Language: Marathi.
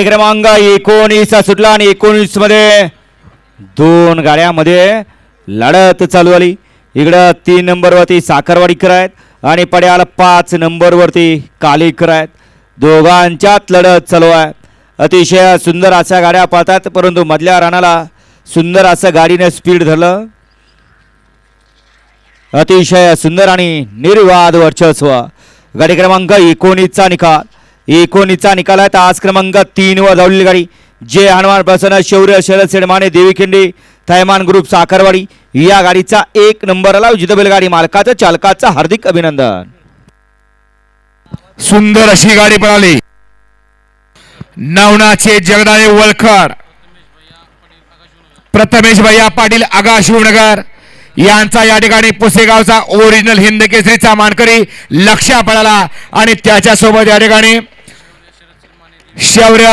क्रमांक 19 सुटला आणि 19 मध्ये दोन गाड्यामध्ये लढत चालू आली. इकडं 3 नंबरवरती साखरवाडीकर आहेत आणि पड्याला 5 नंबरवरती कालीकर आहेत. दोघांच्यात लढत चालू आहे. अतिशय सुंदर अशा गाड्या पाहतात, परंतु मधल्या रानाला सुंदर असं गाडीने स्पीड धरलं. अतिशय सुंदर आणि निर्वाद वर्चस्व. गाडी क्रमांक 19चा निकाल. 19चा निकाल आहे. आज क्रमांक 3 वर धावलेली गाडी जे हनुमान प्रसन्न शौर्य शरद सेडमाने देवीखिंडी थैमान ग्रुप साखरवाडी या गाडीचा 1 नंबरला जितबेल गाडी मालकाचं चालकाचं हार्दिक अभिनंदन. सुंदर अशी गाडी पळाली. नवनाचे जगदाळे वलखड, प्रथमेश भैया पाटील आगा शिवनगर यांचा या ठिकाणी पुसेगावचा ओरिजिनल हिंद केसरीचा मानकरी लक्ष्या पळाला आणि त्याच्यासोबत या ठिकाणी शौर्य